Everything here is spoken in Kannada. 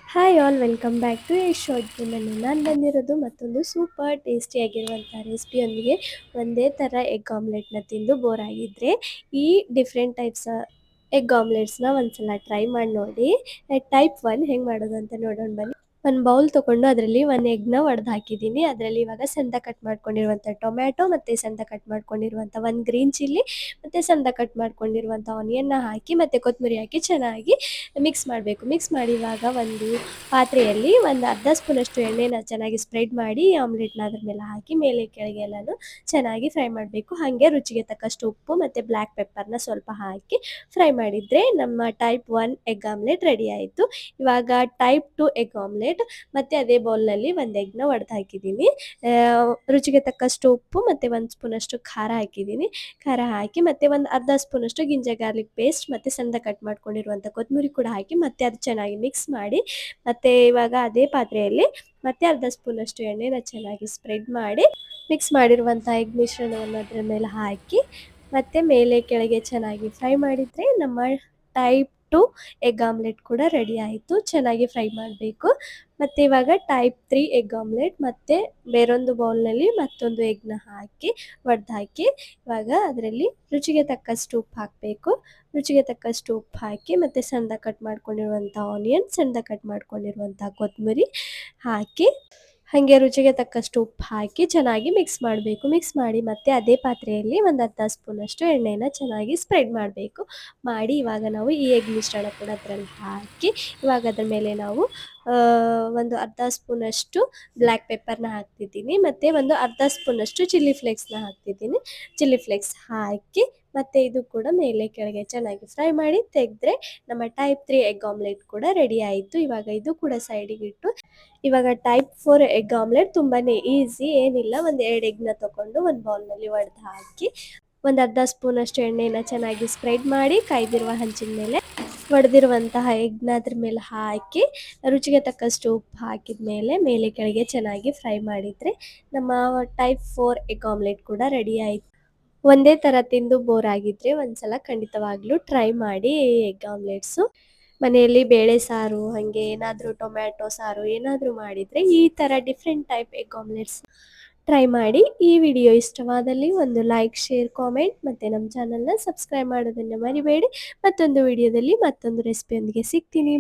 Hi all welcome back to a short ಗೇಮಲ್ಲಿ ನಾನು ಬಂದಿರೋದು ಮತ್ತೊಂದು ಸೂಪರ್ ಟೇಸ್ಟಿಯಾಗಿರುವಂಥ ರೆಸಿಪಿಯೊಂದಿಗೆ. ಒಂದೇ ಥರ ಎಗ್ ಆಮ್ಲೆಟ್ನ ತಿಂದು ಬೋರ್ ಆಗಿದ್ದರೆ ಈ ಡಿಫ್ರೆಂಟ್ ಟೈಪ್ಸ್ ಎಗ್ ಆಮ್ಲೆಟ್ಸ್ನ ಒಂದ್ಸಲ ಟ್ರೈ ಮಾಡಿ ನೋಡಿ. ಟೈಪ್ 1 ಹೆಂಗೆ ಮಾಡೋದು ಅಂತ ನೋಡೋಣ ಬನ್ನಿ. ಒಂದು ಬೌಲ್ ತೊಗೊಂಡು ಅದರಲ್ಲಿ ಒಂದು ಎಗ್ನ ಒಡೆದು ಹಾಕಿದ್ದೀನಿ. ಅದರಲ್ಲಿ ಇವಾಗ ಸಣ್ಣ ಕಟ್ ಮಾಡ್ಕೊಂಡಿರುವಂಥ ಟೊಮ್ಯಾಟೊ ಮತ್ತು ಸಣ್ಣ ಕಟ್ ಮಾಡ್ಕೊಂಡಿರುವಂಥ ಒಂದು ಗ್ರೀನ್ ಚಿಲ್ಲಿ ಮತ್ತು ಸಣ್ಣ ಕಟ್ ಮಾಡ್ಕೊಂಡಿರುವಂಥ ಆನಿಯನ್ನ ಹಾಕಿ ಮತ್ತು ಕೊತ್ತಂಬರಿ ಹಾಕಿ ಚೆನ್ನಾಗಿ ಮಿಕ್ಸ್ ಮಾಡಬೇಕು. ಮಿಕ್ಸ್ ಮಾಡಿ ಇವಾಗ ಒಂದು ಪಾತ್ರೆಯಲ್ಲಿ ಒಂದು ಅರ್ಧ ಸ್ಪೂನಷ್ಟು ಎಣ್ಣೆನ ಚೆನ್ನಾಗಿ ಸ್ಪ್ರೆಡ್ ಮಾಡಿ ಆಮ್ಲೆಟ್ನ ಅದ್ರ ಮೇಲೆ ಹಾಕಿ ಮೇಲೆ ಕೆಳಗೆ ಎಲ್ಲನೂ ಚೆನ್ನಾಗಿ ಫ್ರೈ ಮಾಡಬೇಕು. ಹಾಗೆ ರುಚಿಗೆ ತಕ್ಕಷ್ಟು ಉಪ್ಪು ಮತ್ತು ಬ್ಲ್ಯಾಕ್ ಪೆಪ್ಪರ್ನ ಸ್ವಲ್ಪ ಹಾಕಿ ಫ್ರೈ ಮಾಡಿದರೆ ನಮ್ಮ ಟೈಪ್ 1 ಎಗ್ ಆಮ್ಲೆಟ್ ರೆಡಿ ಆಯಿತು. ಇವಾಗ ಟೈಪ್ 2 ಎಗ್ ಆಮ್ಲೆಟ್ ಮತ್ತು ಅದೇ ಬೌಲ್ನಲ್ಲಿ ಒಂದು ಎಗ್ನ ಒಡೆದು ಹಾಕಿದ್ದೀನಿ. ರುಚಿಗೆ ತಕ್ಕಷ್ಟು ಉಪ್ಪು ಮತ್ತು ಒಂದು ಸ್ಪೂನಷ್ಟು ಖಾರ ಹಾಕಿದ್ದೀನಿ. ಖಾರ ಹಾಕಿ ಮತ್ತು ಒಂದು ಅರ್ಧ ಸ್ಪೂನಷ್ಟು ಗಿಂಜರ್ ಗಾರ್ಲಿಕ್ ಪೇಸ್ಟ್ ಮತ್ತು ಸಣ್ಣ ಕಟ್ ಮಾಡ್ಕೊಂಡಿರುವಂಥ ಕೊತ್ತಂಬರಿ ಕೂಡ ಹಾಕಿ ಮತ್ತೆ ಅದು ಚೆನ್ನಾಗಿ ಮಿಕ್ಸ್ ಮಾಡಿ ಮತ್ತು ಇವಾಗ ಅದೇ ಪಾತ್ರೆಯಲ್ಲಿ ಮತ್ತೆ ಅರ್ಧ ಸ್ಪೂನಷ್ಟು ಎಣ್ಣೆನ ಚೆನ್ನಾಗಿ ಸ್ಪ್ರೆಡ್ ಮಾಡಿ ಮಿಕ್ಸ್ ಮಾಡಿರುವಂಥ ಎಗ್ ಮಿಶ್ರಣವನ್ನು ಅದರ ಮೇಲೆ ಹಾಕಿ ಮತ್ತು ಮೇಲೆ ಕೆಳಗೆ ಚೆನ್ನಾಗಿ ಫ್ರೈ ಮಾಡಿದರೆ ನಮ್ಮ ಟೈಪ್ 2 ಎಗ್ ಆಮ್ಲೆಟ್ ಕೂಡ ರೆಡಿ ಆಯಿತು. ಚೆನ್ನಾಗಿ ಫ್ರೈ ಮಾಡಬೇಕು. ಮತ್ತು ಇವಾಗ ಟೈಪ್ 3 ಎಗ್ ಆಮ್ಲೆಟ್ ಮತ್ತು ಬೇರೊಂದು ಬೌಲ್ನಲ್ಲಿ ಮತ್ತೊಂದು ಎಗ್ನ ಹಾಕಿ ಒಡೆದು ಹಾಕಿ ಇವಾಗ ಅದರಲ್ಲಿ ರುಚಿಗೆ ತಕ್ಕಷ್ಟು ಉಪ್ಪು ಹಾಕಬೇಕು. ರುಚಿಗೆ ತಕ್ಕಷ್ಟು ಉಪ್ಪು ಹಾಕಿ ಮತ್ತು ಸಣ್ಣ ಕಟ್ ಮಾಡ್ಕೊಂಡಿರುವಂಥ ಆನಿಯನ್, ಸಣ್ಣ ಕಟ್ ಮಾಡ್ಕೊಂಡಿರುವಂಥ ಕೊತ್ತಂಬರಿ ಹಾಕಿ ಹಾಗೆ ರುಚಿಗೆ ತಕ್ಕಷ್ಟು ಉಪ್ಪು ಹಾಕಿ ಚೆನ್ನಾಗಿ ಮಿಕ್ಸ್ ಮಾಡಬೇಕು. ಮಿಕ್ಸ್ ಮಾಡಿ ಮತ್ತೆ ಅದೇ ಪಾತ್ರೆಯಲ್ಲಿ ಒಂದು ಅರ್ಧ ಸ್ಪೂನಷ್ಟು ಎಣ್ಣೆನ ಚೆನ್ನಾಗಿ ಸ್ಪ್ರೆಡ್ ಮಾಡಬೇಕು. ಮಾಡಿ ಇವಾಗ ನಾವು ಈ ಎಗ್ ಮಿಶ್ರಣ ಕೂಡ ಅದರಲ್ಲಿ ಹಾಕಿ ಇವಾಗ ಅದರ ಮೇಲೆ ನಾವು ಒಂದು ಅರ್ಧ ಸ್ಪೂನಷ್ಟು ಬ್ಲ್ಯಾಕ್ ಪೆಪ್ಪರ್ನ ಹಾಕ್ತಿದ್ದೀನಿ ಮತ್ತು ಒಂದು ಅರ್ಧ ಸ್ಪೂನಷ್ಟು ಚಿಲ್ಲಿ ಫ್ಲೇಕ್ಸ್ನ ಹಾಕ್ತಿದ್ದೀನಿ. ಚಿಲ್ಲಿ ಫ್ಲೇಕ್ಸ್ ಹಾಕಿ ಮತ್ತು ಇದು ಕೂಡ ಮೇಲೆ ಕೆಳಗೆ ಚೆನ್ನಾಗಿ ಫ್ರೈ ಮಾಡಿ ತೆಗೆದ್ರೆ ನಮ್ಮ ಟೈಪ್ 3 ಎಗ್ ಆಮ್ಲೆಟ್ ಕೂಡ ರೆಡಿ ಆಯಿತು. ಇವಾಗ ಇದು ಕೂಡ ಸೈಡಿಗೆ ಇಟ್ಟು ಇವಾಗ ಟೈಪ್ 4 ಎಗ್ ಆಮ್ಲೆಟ್ ತುಂಬಾ ಈಸಿ, ಏನಿಲ್ಲ. ಒಂದು 2 ಎಗ್ನ ತೊಗೊಂಡು ಒಂದು ಬೌಲ್ನಲ್ಲಿ ಒಡೆದು ಹಾಕಿ ಒಂದು ಅರ್ಧ ಸ್ಪೂನಷ್ಟು ಎಣ್ಣೆನ ಚೆನ್ನಾಗಿ ಸ್ಪ್ರೆಡ್ ಮಾಡಿ ಕಾಯ್ದಿರುವ ಹಂಚಿನ ಮೇಲೆ ಒಡೆದಿರುವಂತಹ ಎಗ್ನ ಅದ್ರ ಮೇಲೆ ಹಾಕಿ ರುಚಿಗೆ ತಕ್ಕಷ್ಟು ಉಪ್ಪು ಹಾಕಿದ ಮೇಲೆ ಕೆಳಗೆ ಚೆನ್ನಾಗಿ ಫ್ರೈ ಮಾಡಿದರೆ ನಮ್ಮ ಟೈಪ್ 4 ಎಗ್ ಆಮ್ಲೆಟ್ ಕೂಡ ರೆಡಿ ಆಯಿತು. ಒಂದೇ ಥರ ತಿಂದು ಬೋರ್ ಆಗಿದ್ದರೆ ಒಂದ್ಸಲ ಖಂಡಿತವಾಗ್ಲೂ ಟ್ರೈ ಮಾಡಿ ಎಗ್ ಆಮ್ಲೆಟ್ಸು. ಮನೆಯಲ್ಲಿ ಬೇಳೆ ಸಾರು ಹಾಗೆ ಏನಾದರೂ ಟೊಮ್ಯಾಟೊ ಸಾರು ಏನಾದರೂ ಮಾಡಿದರೆ ಈ ಥರ ಡಿಫ್ರೆಂಟ್ ಟೈಪ್ ಎಗ್ ಆಮ್ಲೆಟ್ಸ್ ಟ್ರೈ ಮಾಡಿ. ಈ ವಿಡಿಯೋ ಇಷ್ಟವಾದಲ್ಲಿ ಒಂದು ಲೈಕ್, ಶೇರ್, ಕಾಮೆಂಟ್ ಮತ್ತು ನಮ್ಮ ಚಾನಲ್ನ ಸಬ್ಸ್ಕ್ರೈಬ್ ಮಾಡೋದನ್ನು ಮರಿಬೇಡಿ. ಮತ್ತೊಂದು ವಿಡಿಯೋದಲ್ಲಿ ಮತ್ತೊಂದು ರೆಸಿಪಿಯೊಂದಿಗೆ ಸಿಗ್ತೀನಿ.